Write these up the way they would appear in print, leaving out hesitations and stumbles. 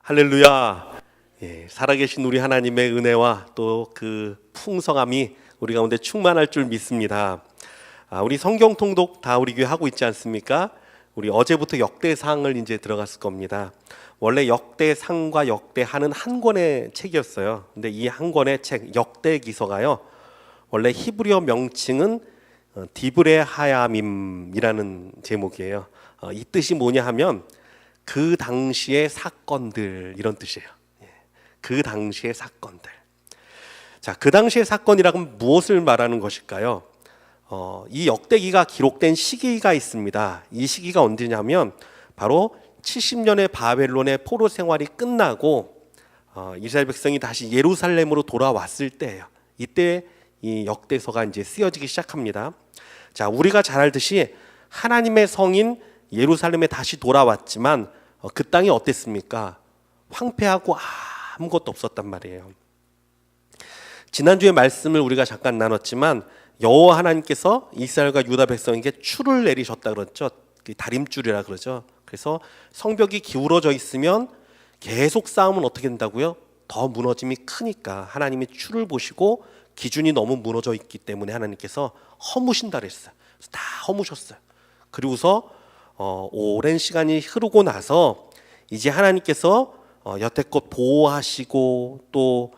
할렐루야. 살아계신 우리 하나님의 은혜와 또 그 풍성함이 우리 가운데 충만할 줄 믿습니다. 우리 성경 통독 다 우리 교회 하고 있지 않습니까? 우리 어제부터 역대상을 이제 들어갔을 겁니다. 원래 역대상과 역대하는 한 권의 책이었어요. 근데 이 한 권의 책 역대기서가요, 원래 히브리어 명칭은 디브레 하야밈이라는 제목이에요. 이 뜻이 뭐냐 하면 그 당시의 사건들, 이런 뜻이에요. 그 당시의 사건들. 자, 그 당시의 사건이라면 무엇을 말하는 것일까요? 이 역대기가 기록된 시기가 있습니다. 이 시기가 언제냐면 바로 70년의 바벨론의 포로 생활이 끝나고 이스라엘 백성이 다시 예루살렘으로 돌아왔을 때예요. 이때 이 역대서가 이제 쓰여지기 시작합니다. 자, 우리가 잘 알듯이 하나님의 성인 예루살렘에 다시 돌아왔지만 그 땅이 어땠습니까? 황폐하고 아무것도 없었단 말이에요. 지난주에 말씀을 우리가 잠깐 나눴지만 여호와 하나님께서 이스라엘과 유다 백성에게 추를 내리셨다 그랬죠. 다림줄이라 그러죠. 그래서 성벽이 기울어져 있으면 계속 싸우면 어떻게 된다고요? 더 무너짐이 크니까 하나님이 추를 보시고 기준이 너무 무너져 있기 때문에 하나님께서 허무신다 그랬어요. 그래서 다 허무셨어요. 그리고서 오랜 시간이 흐르고 나서 이제 하나님께서 여태껏 보호하시고 또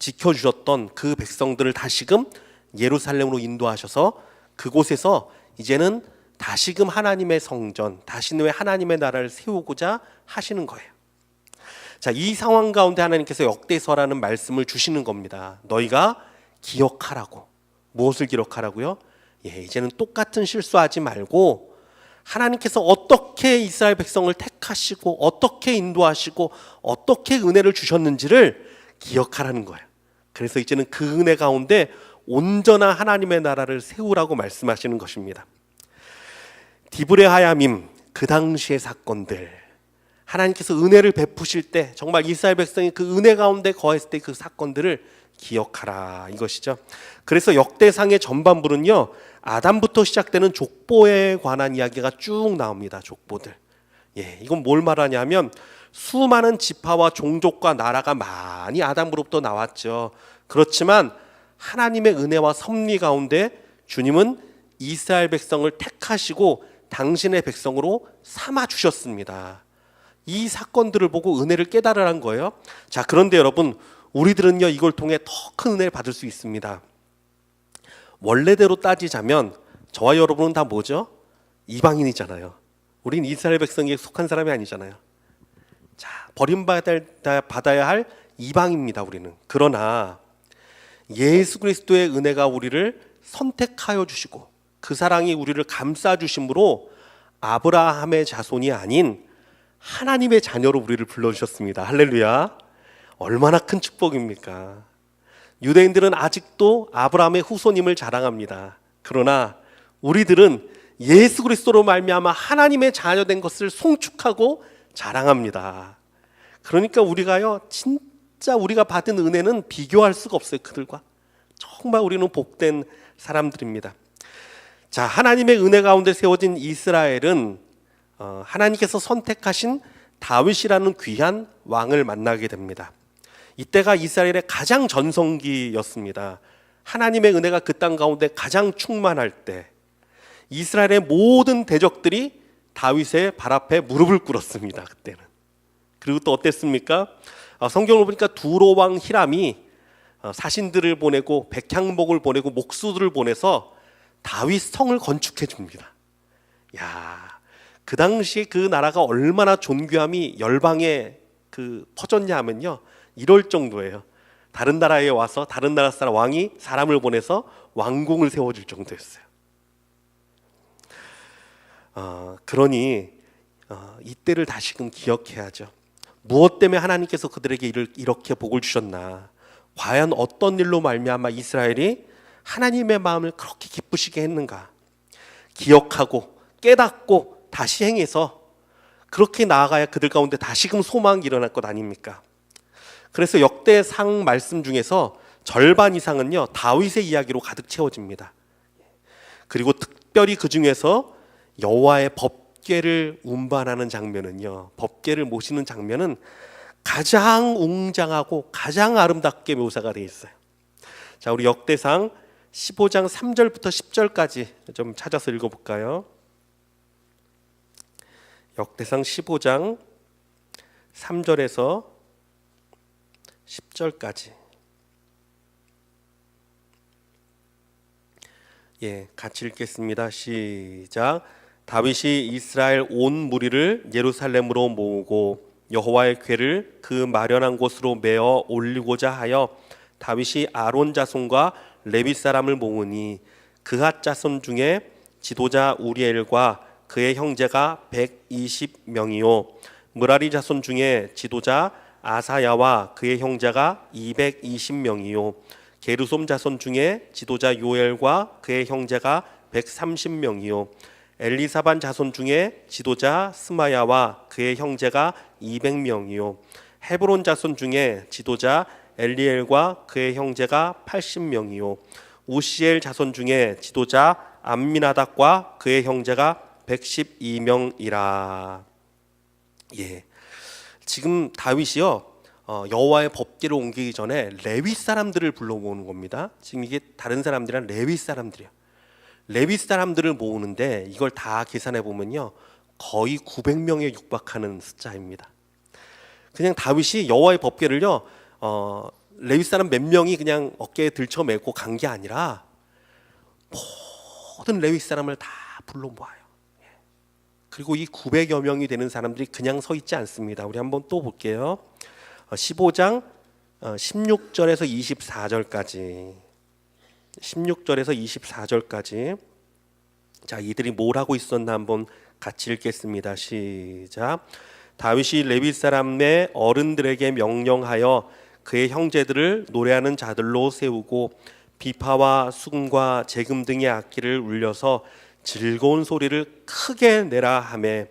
지켜주셨던 그 백성들을 다시금 예루살렘으로 인도하셔서 그곳에서 이제는 다시금 하나님의 성전, 다시는 하나님의 나라를 세우고자 하시는 거예요. 자, 이 상황 가운데 하나님께서 역대서라는 말씀을 주시는 겁니다. 너희가 기억하라고. 무엇을 기억하라고요? 이제는 똑같은 실수하지 말고 하나님께서 어떻게 이스라엘 백성을 택하시고 어떻게 인도하시고 어떻게 은혜를 주셨는지를 기억하라는 거예요. 그래서 이제는 그 은혜 가운데 온전한 하나님의 나라를 세우라고 말씀하시는 것입니다. 디브레 하야밈, 그 당시의 사건들, 하나님께서 은혜를 베푸실 때 정말 이스라엘 백성이 그 은혜 가운데 거했을 때 그 사건들을 기억하라, 이것이죠. 그래서 역대상의 전반부는요, 아담부터 시작되는 족보에 관한 이야기가 쭉 나옵니다. 족보들. 이건 뭘 말하냐면 수많은 지파와 종족과 나라가 많이 아담으로부터 나왔죠. 그렇지만 하나님의 은혜와 섭리 가운데 주님은 이스라엘 백성을 택하시고 당신의 백성으로 삼아 주셨습니다. 이 사건들을 보고 은혜를 깨달으라는 거예요. 자, 그런데 여러분, 우리들은요, 이걸 통해 더 큰 은혜를 받을 수 있습니다. 원래대로 따지자면 저와 여러분은 다 뭐죠? 이방인이잖아요. 우린 이스라엘 백성에 속한 사람이 아니잖아요. 자, 버림받아야 할 이방입니다, 우리는. 그러나 예수 그리스도의 은혜가 우리를 선택하여 주시고 그 사랑이 우리를 감싸 주심으로 아브라함의 자손이 아닌 하나님의 자녀로 우리를 불러주셨습니다. 할렐루야. 얼마나 큰 축복입니까? 유대인들은 아직도 아브라함의 후손임을 자랑합니다. 그러나 우리들은 예수 그리스도로 말미암아 하나님의 자녀된 것을 송축하고 자랑합니다. 그러니까 우리가요, 진짜 우리가 받은 은혜는 비교할 수가 없어요. 그들과 정말 우리는 복된 사람들입니다. 자, 하나님의 은혜 가운데 세워진 이스라엘은 하나님께서 선택하신 다윗이라는 귀한 왕을 만나게 됩니다. 이때가 이스라엘의 가장 전성기였습니다. 하나님의 은혜가 그 땅 가운데 가장 충만할 때 이스라엘의 모든 대적들이 다윗의 발 앞에 무릎을 꿇었습니다. 그때는. 그리고 또 어땠습니까? 성경을 보니까 두로 왕 히람이 사신들을 보내고 백향목을 보내고 목수들을 보내서 다윗 성을 건축해 줍니다. 야, 그 당시에 그 나라가 얼마나 존귀함이 열방에 퍼졌냐 하면요, 이럴 정도예요. 다른 나라에 와서 다른 나라 사람 왕이 사람을 보내서 왕궁을 세워줄 정도였어요. 그러니 이때를 다시금 기억해야죠. 무엇 때문에 하나님께서 그들에게 이렇게 복을 주셨나? 과연 어떤 일로 말미암아 이스라엘이 하나님의 마음을 그렇게 기쁘시게 했는가? 기억하고 깨닫고 다시 행해서 그렇게 나아가야 그들 가운데 다시금 소망이 일어날 것 아닙니까? 그래서 역대상 말씀 중에서 절반 이상은요, 다윗의 이야기로 가득 채워집니다. 그리고 특별히 그 중에서 여호와의 법 법궤를 운반하는 장면은요, 법궤를 모시는 장면은 가장 웅장하고 가장 아름답게 묘사가 되어 있어요. 자, 우리 역대상 15장 3절부터 10절까지 좀 찾아서 읽어볼까요? 역대상 15장 3절에서 10절까지. 같이 읽겠습니다. 시작. 다윗이 이스라엘 온 무리를 예루살렘으로 모으고 여호와의 궤를 그 마련한 곳으로 메어 올리고자 하여 다윗이 아론 자손과 레위 사람을 모으니 그핫 자손 중에 지도자 우리엘과 그의 형제가 120명이요 므라리 자손 중에 지도자 아사야와 그의 형제가 220명이요 게르솜 자손 중에 지도자 요엘과 그의 형제가 130명이요 엘리사반 자손 중에 지도자 스마야와 그의 형제가 200명이요 헤브론 자손 중에 지도자 엘리엘과 그의 형제가 80명이요 우시엘 자손 중에 지도자 암미나답과 그의 형제가 112명이라. 지금 다윗이요 여호와의 법궤를 옮기기 전에 레위 사람들을 불러 모으는 겁니다. 지금 이게 다른 사람들이란 레위 사람들이에요. 레위 사람들을 모으는데 이걸 다 계산해 보면요 거의 900명에 육박하는 숫자입니다. 그냥 다윗이 여호와의 법궤를요 레위 사람 몇 명이 그냥 어깨에 들쳐메고 간 게 아니라 모든 레위 사람을 다 불러 모아요. 그리고 이 900여 명이 되는 사람들이 그냥 서 있지 않습니다. 우리 한번 또 볼게요. 15장 16절에서 24절까지 16절에서 24절까지. 자, 이들이 뭘 하고 있었나 한번 같이 읽겠습니다. 시작. 다윗이 레위 사람의 어른들에게 명령하여 그의 형제들을 노래하는 자들로 세우고 비파와 수금과 제금 등의 악기를 울려서 즐거운 소리를 크게 내라 하매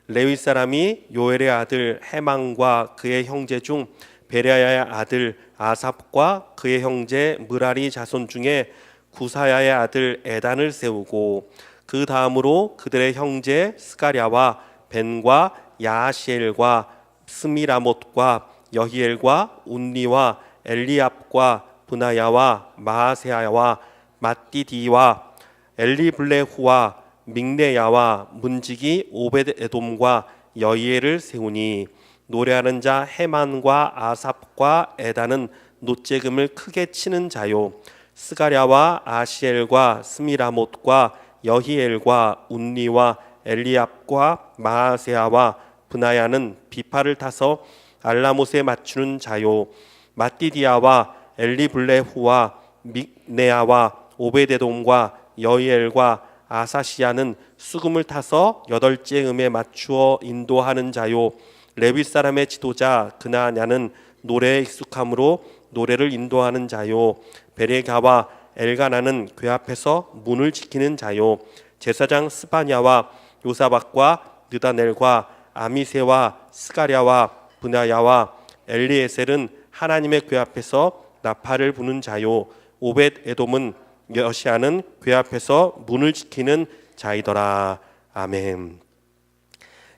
레위 사람이 요엘의 아들 헤망과 그의 형제 중 베레야의 아들 아삽과 그의 형제 므라리 자손 중에 구사야의 아들 에단을 세우고 그 다음으로 그들의 형제 스가랴와 벤과 야시엘과 스미라못과 여히엘과 운니와 엘리압과 브나야와 마아세야와 마띠디와 엘리블레후와 믹네야와 문지기 오벳에돔과 여히엘을 세우니 노래하는 자 헤만과 아삽과 에다는 노재금을 크게 치는 자요 스가랴와 아시엘과 스미라못과 여히엘과 운니와 엘리압과 마아세야와 브나야는 비파를 타서 알라못에 맞추는 자요 마띠디아와 엘리블레후와 믹네야와 오베데돔과 여히엘과 아사시아는 수금을 타서 8째 음에 맞추어 인도하는 자요 레위 사람의 지도자 그나냐는 노래에 익숙함으로 노래를 인도하는 자요 베레가와 엘가나는 궤 앞에서 문을 지키는 자요 제사장 스바냐와 요사박과 느다넬과 아미세와 스가랴와 브나야와 엘리에셀은 하나님의 궤 앞에서 나팔을 부는 자요 오벳 에돔은 여시아는 궤 앞에서 문을 지키는 자이더라. 아멘.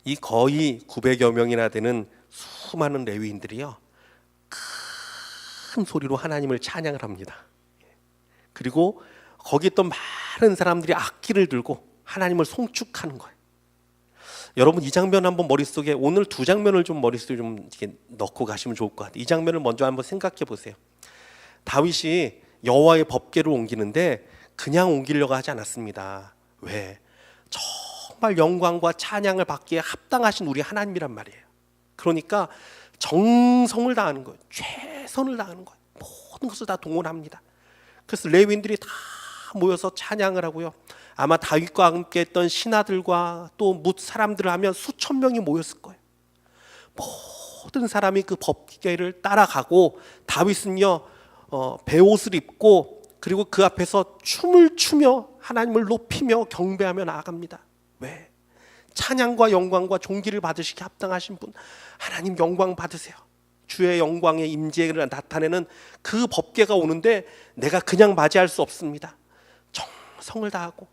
이 거의 900여 명이나 되는 수많은 레위인들이요 큰 소리로 하나님을 찬양을 합니다. 그리고 거기 있던 많은 사람들이 악기를 들고 하나님을 송축하는 거예요. 여러분 이 장면 한번 머릿속에 오늘 두 장면을 좀 머릿속에 좀 이렇게 넣고 가시면 좋을 것 같아요. 이 장면을 먼저 한번 생각해 보세요. 다윗이 여호와의 법궤를 옮기는데 그냥 옮기려고 하지 않았습니다. 왜? 정말 영광과 찬양을 받기에 합당하신 우리 하나님이란 말이에요. 그러니까 정성을 다하는 거예요. 최선을 다하는 거예요. 모든 것을 다 동원합니다. 그래서 레위인들이 다 모여서 찬양을 하고요. 아마 다윗과 함께 했던 신하들과 또 뭇 사람들을 하면 수천 명이 모였을 거예요. 모든 사람이 그 법궤를 따라가고 다윗은요 베옷을 입고 그리고 그 앞에서 춤을 추며 하나님을 높이며 경배하며 나아갑니다. 왜? 찬양과 영광과 존귀를 받으시기 합당하신 분 하나님 영광 받으세요. 주의 영광의 임재를 나타내는 그 법궤가 오는데 내가 그냥 맞이할 수 없습니다. 정성을 다하고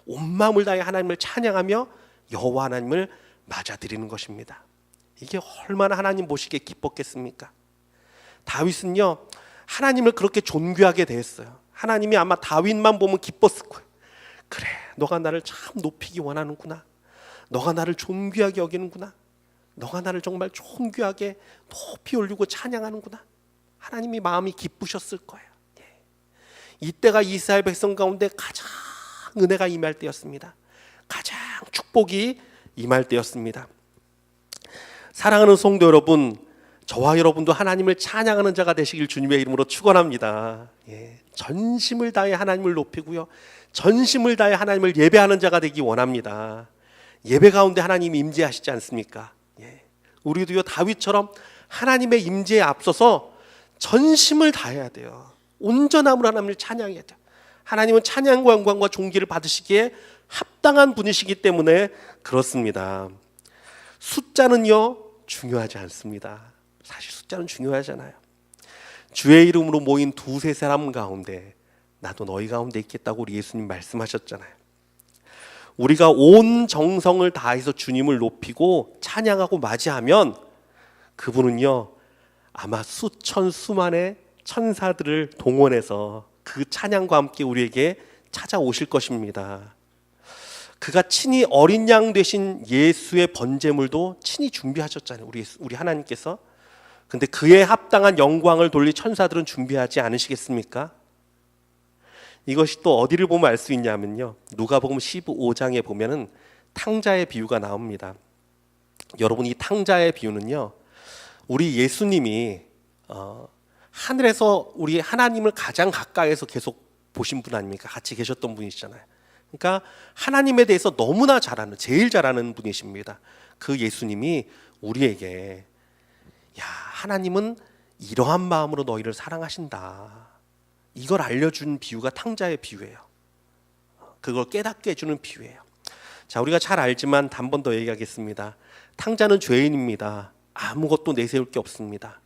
온 마음을 다해 하나님을 찬양하며 여호와 하나님을 맞아들이는 것입니다. 이게 얼마나 하나님 보시기에 기뻤겠습니까? 다윗은요, 하나님을 그렇게 존귀하게 대했어요. 하나님이 아마 다윗만 보면 기뻤을 거예요. 그래, 너가 나를 참 높이기 원하는구나. 너가 나를 존귀하게 여기는구나. 너가 나를 정말 존귀하게 높이 올리고 찬양하는구나. 하나님이 마음이 기쁘셨을 거예요. 이때가 이스라엘 백성 가운데 가장 은혜가 임할 때였습니다. 가장 축복이 임할 때였습니다. 사랑하는 성도 여러분, 저와 여러분도 하나님을 찬양하는 자가 되시길 주님의 이름으로 축원합니다. 전심을 다해 하나님을 높이고요, 전심을 다해 하나님을 예배하는 자가 되기 원합니다. 예배 가운데 하나님이 임재하시지 않습니까? 우리도요, 다윗처럼 하나님의 임재에 앞서서 전심을 다해야 돼요. 온전함으로 하나님을 찬양해야 돼요. 하나님은 찬양과 영광과 존귀를 받으시기에 합당한 분이시기 때문에 그렇습니다. 숫자는요, 중요하지 않습니다. 사실 숫자는 중요하잖아요. 주의 이름으로 모인 두세 사람 가운데 나도 너희 가운데 있겠다고 우리 예수님 말씀하셨잖아요. 우리가 온 정성을 다해서 주님을 높이고 찬양하고 맞이하면 그분은요, 아마 수천 수만의 천사들을 동원해서 그 찬양과 함께 우리에게 찾아오실 것입니다. 그가 친히 어린 양 되신 예수의 번제물도 친히 준비하셨잖아요. 우리 하나님께서. 근데 그에 합당한 영광을 돌릴 천사들은 준비하지 않으시겠습니까? 이것이 또 어디를 보면 알 수 있냐면요, 누가복음 15장에 보면은 탕자의 비유가 나옵니다. 여러분, 이 탕자의 비유는요, 우리 예수님이 하늘에서 우리 하나님을 가장 가까이에서 계속 보신 분 아닙니까? 같이 계셨던 분이시잖아요. 그러니까 하나님에 대해서 너무나 잘 아는, 제일 잘 아는 분이십니다. 그 예수님이 우리에게, 야, 하나님은 이러한 마음으로 너희를 사랑하신다, 이걸 알려준 비유가 탕자의 비유예요. 그걸 깨닫게 해주는 비유예요. 자, 우리가 잘 알지만 한 번 더 얘기하겠습니다. 탕자는 죄인입니다. 아무것도 내세울 게 없습니다.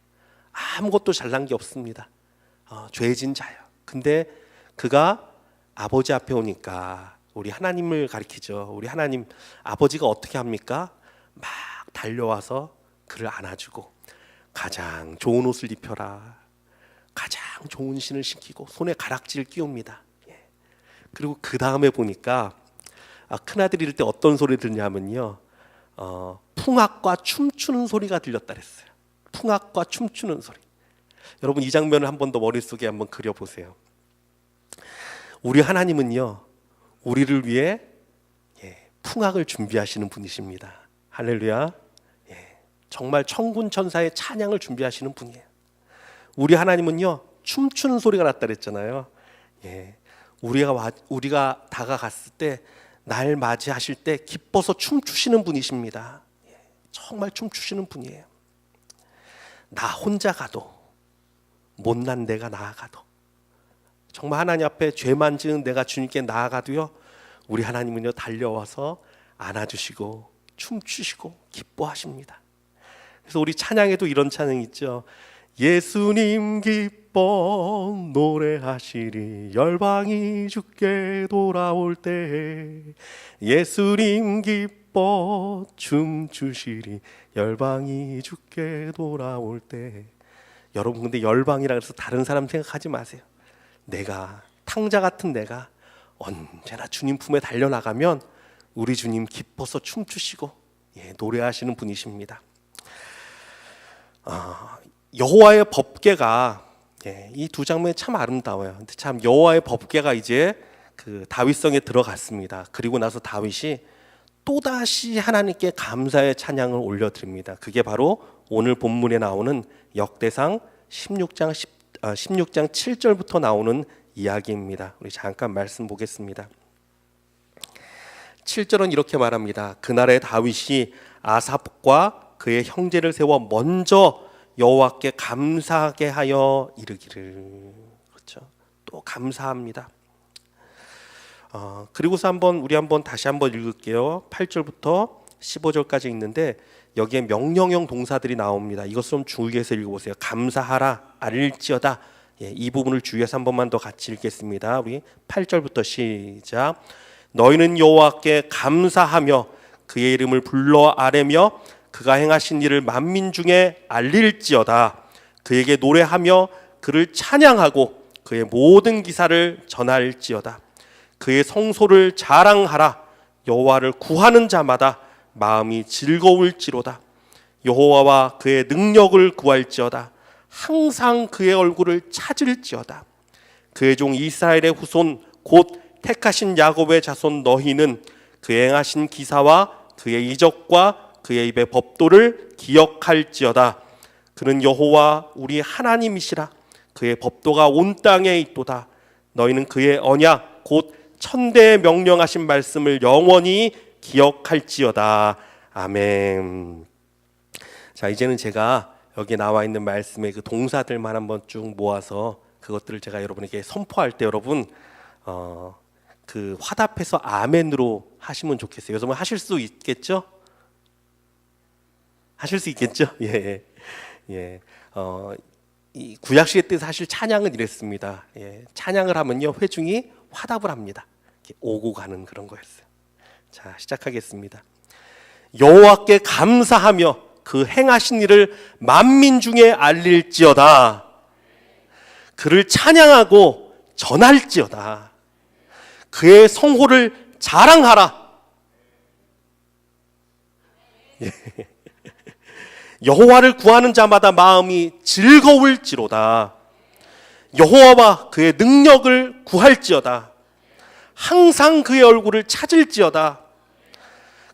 아무것도 잘난 게 없습니다. 죄진 자예요. 근데 그가 아버지 앞에 오니까 우리 하나님을 가리키죠. 우리 하나님 아버지가 어떻게 합니까? 막 달려와서 그를 안아주고 가장 좋은 옷을 입혀라, 가장 좋은 신을 신기고 손에 가락지를 끼웁니다. 그리고 그 다음에 보니까 큰아들이 이럴 때 어떤 소리 들냐면요, 풍악과 춤추는 소리가 들렸다 그랬어요. 풍악과 춤추는 소리. 여러분, 이 장면을 한 번 더 머릿속에 한번 그려보세요. 우리 하나님은요, 우리를 위해 풍악을 준비하시는 분이십니다. 할렐루야. 정말 천군 천사의 찬양을 준비하시는 분이에요. 우리 하나님은요, 춤추는 소리가 났다 그랬잖아요. 우리가 다가갔을 때, 날 맞이하실 때 기뻐서 춤추시는 분이십니다. 정말 춤추시는 분이에요. 나 혼자 가도, 못난 내가 나아가도, 정말 하나님 앞에 죄만 지은 내가 주님께 나아가도요, 우리 하나님은요, 달려와서 안아주시고 춤추시고 기뻐하십니다. 그래서 우리 찬양에도 이런 찬양이 있죠. 예수님 기뻐 노래하시리 열방이 주께 돌아올 때, 예수님 기뻐 춤추시리 열방이 주께 돌아올 때. 여러분, 근데 열방이라 해서 다른 사람 생각하지 마세요. 내가, 탕자 같은 내가 언제나 주님 품에 달려나가면 우리 주님 기뻐서 춤추시고 노래하시는 분이십니다. 여호와의 법궤가, 이 두 장면이 참 아름다워요. 근데 참 여호와의 법궤가 이제 그 다윗성에 들어갔습니다. 그리고 나서 다윗이 또다시 하나님께 감사의 찬양을 올려드립니다. 그게 바로 오늘 본문에 나오는 역대상 16장 7절부터 나오는 이야기입니다. 우리 잠깐 말씀 보겠습니다. 7절은 이렇게 말합니다. 그날에 다윗이 아삽과 그의 형제를 세워 먼저 여호와께 감사하게 하여 이르기를. 그렇죠? 또 감사합니다. 그리고서 우리 다시 한번 읽을게요. 8절부터 15절까지 있는데 여기에 명령형 동사들이 나옵니다. 이것 좀 주의해서 읽어보세요. 감사하라, 알지어다. 이 부분을 주의해서 한 번만 더 같이 읽겠습니다. 우리 8절부터 시작. 너희는 여호와께 감사하며 그의 이름을 불러 아뢰며 그가 행하신 일을 만민 중에 알릴지어다. 그에게 노래하며 그를 찬양하고 그의 모든 기사를 전할지어다. 그의 성소를 자랑하라. 여호와를 구하는 자마다 마음이 즐거울지로다. 여호와와 그의 능력을 구할지어다. 항상 그의 얼굴을 찾을지어다. 그의 종 이스라엘의 후손 곧 택하신 야곱의 자손 너희는 그의 행하신 기사와 그의 이적과 그의 입의 법도를 기억할지어다. 그는 여호와 우리 하나님이시라. 그의 법도가 온 땅에 있도다. 너희는 그의 언약 곧 천대에 명령하신 말씀을 영원히 기억할지어다. 아멘. 자, 이제는 제가 여기 나와 있는 말씀의 그 동사들만 한번 쭉 모아서 그것들을 제가 여러분에게 선포할 때 여러분 그 화답해서 아멘으로 하시면 좋겠어요. 여러분 하실 수 있겠죠? 하실 수 있겠죠? 예. 예. 이 구약 시대 때 사실 찬양은 이랬습니다. 예. 찬양을 하면요 회중이 화답을 합니다. 이렇게 오고 가는 그런 거였어요. 자, 시작하겠습니다. 여호와께 감사하며 그 행하신 일을 만민 중에 알릴지어다. 그를 찬양하고 전할지어다. 그의 성호를 자랑하라. 예. 여호와를 구하는 자마다 마음이 즐거울지로다. 여호와와 그의 능력을 구할지어다. 항상 그의 얼굴을 찾을지어다.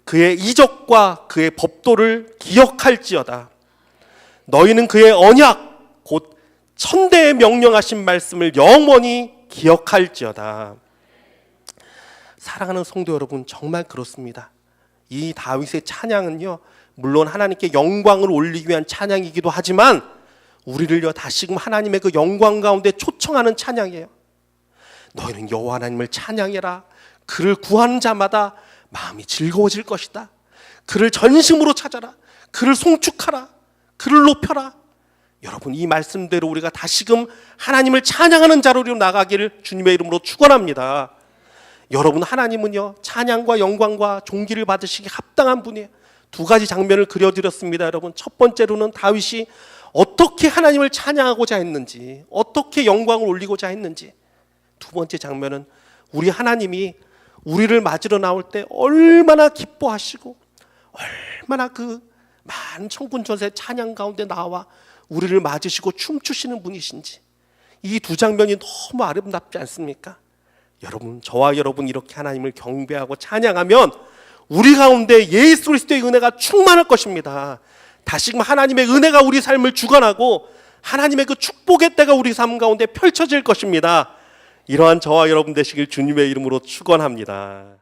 그의 이적과 그의 법도를 기억할지어다. 너희는 그의 언약 곧 천대에 명령하신 말씀을 영원히 기억할지어다. 사랑하는 성도 여러분, 정말 그렇습니다. 이 다윗의 찬양은요 물론 하나님께 영광을 올리기 위한 찬양이기도 하지만 우리를요 다시금 하나님의 그 영광 가운데 초청하는 찬양이에요. 너희는 여호와 하나님을 찬양해라. 그를 구하는 자마다 마음이 즐거워질 것이다. 그를 전심으로 찾아라. 그를 송축하라. 그를 높여라. 여러분, 이 말씀대로 우리가 다시금 하나님을 찬양하는 자로 나가기를 주님의 이름으로 축원합니다. 여러분, 하나님은요 찬양과 영광과 존귀를 받으시기 합당한 분이에요. 두 가지 장면을 그려드렸습니다. 여러분, 첫 번째로는 다윗이 어떻게 하나님을 찬양하고자 했는지, 어떻게 영광을 올리고자 했는지, 두 번째 장면은 우리 하나님이 우리를 맞으러 나올 때 얼마나 기뻐하시고 얼마나 그 많은 천군 천사의 찬양 가운데 나와 우리를 맞으시고 춤추시는 분이신지, 이 두 장면이 너무 아름답지 않습니까? 여러분, 저와 여러분 이렇게 하나님을 경배하고 찬양하면 우리 가운데 예수 그리스도의 은혜가 충만할 것입니다. 다시금 하나님의 은혜가 우리 삶을 주관하고 하나님의 그 축복의 때가 우리 삶 가운데 펼쳐질 것입니다. 이러한 저와 여러분 되시길 주님의 이름으로 축원합니다.